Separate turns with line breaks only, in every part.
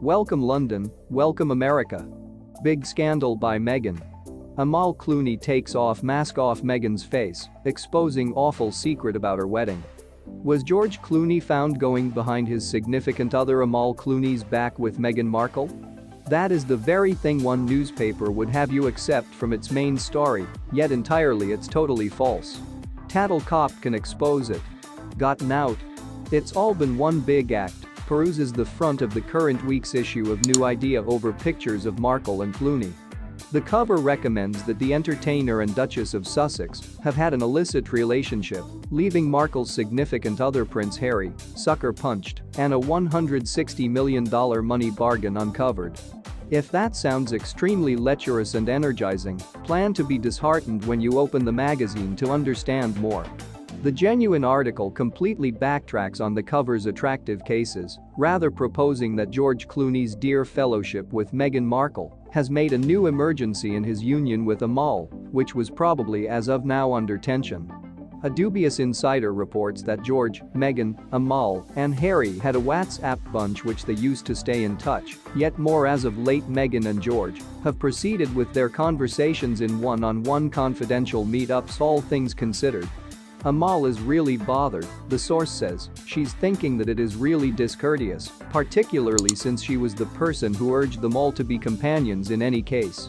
Welcome London, welcome America. Big scandal by Meghan. Amal Clooney takes mask off Meghan's face, exposing awful secret about her wedding. Was George Clooney found going behind his significant other Amal Clooney's back with Meghan Markle? That is the very thing one newspaper would have you accept from its main story, yet entirely it's totally false. Tattle Cop can expose it. Gotten out? It's all been one big act, peruses the front of the current week's issue of New Idea over pictures of Markle and Clooney. The cover recommends that the entertainer and Duchess of Sussex have had an illicit relationship, leaving Markle's significant other Prince Harry sucker punched and a $160 million money bargain uncovered. If that sounds extremely lecherous and energizing, plan to be disheartened when you open the magazine to understand more. The genuine article completely backtracks on the cover's attractive cases, rather proposing that George Clooney's dear fellowship with Meghan Markle has made a new emergency in his union with Amal, which was probably as of now under tension. A dubious insider reports that George, Meghan, Amal, and Harry had a WhatsApp bunch which they used to stay in touch, yet more as of late Meghan and George have proceeded with their conversations in one-on-one confidential meetups, all things considered. Amal is really bothered, the source says. She's thinking that it is really discourteous, particularly since she was the person who urged them all to be companions in any case.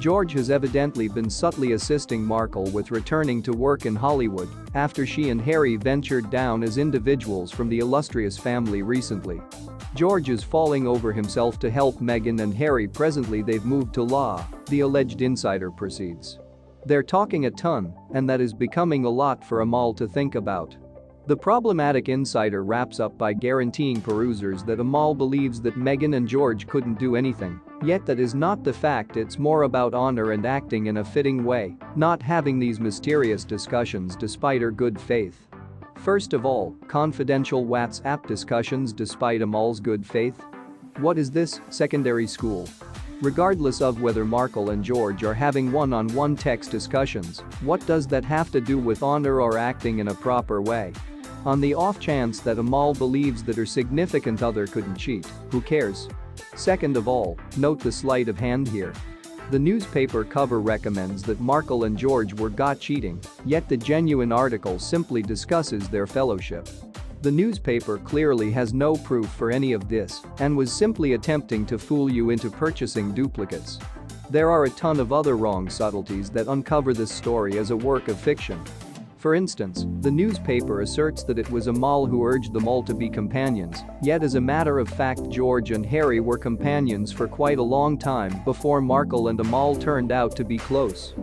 George has evidently been subtly assisting Markle with returning to work in Hollywood after she and Harry ventured down as individuals from the illustrious family recently. George is falling over himself to help Meghan and Harry. Presently they've moved to law, the alleged insider proceeds. They're talking a ton, and that is becoming a lot for Amal to think about. The problematic insider wraps up by guaranteeing perusers that Amal believes that Meghan and George couldn't do anything, yet that is not the fact. It's more about honor and acting in a fitting way, not having these mysterious discussions despite her good faith. First of all, confidential WhatsApp discussions despite Amal's good faith? What is this, secondary school? Regardless of whether Markle and George are having one-on-one text discussions, what does that have to do with honor or acting in a proper way? On the off chance that Amal believes that her significant other couldn't cheat, who cares? Second of all, note the sleight of hand here. The newspaper cover recommends that Markle and George were caught cheating, yet the genuine article simply discusses their fellowship. The newspaper clearly has no proof for any of this and was simply attempting to fool you into purchasing duplicates. There are a ton of other wrong subtleties that uncover this story as a work of fiction. For instance, the newspaper asserts that it was Amal who urged them all to be companions, yet as a matter of fact George and Harry were companions for quite a long time before Markle and Amal turned out to be close.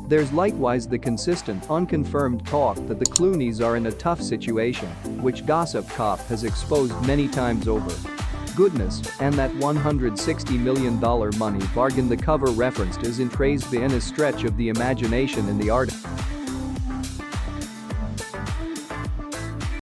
There's likewise the consistent, unconfirmed talk that the Clooneys are in a tough situation, which Gossip Cop has exposed many times over. Goodness, and that $160 million money bargain the cover referenced isn't traced in a stretch of the imagination in the article.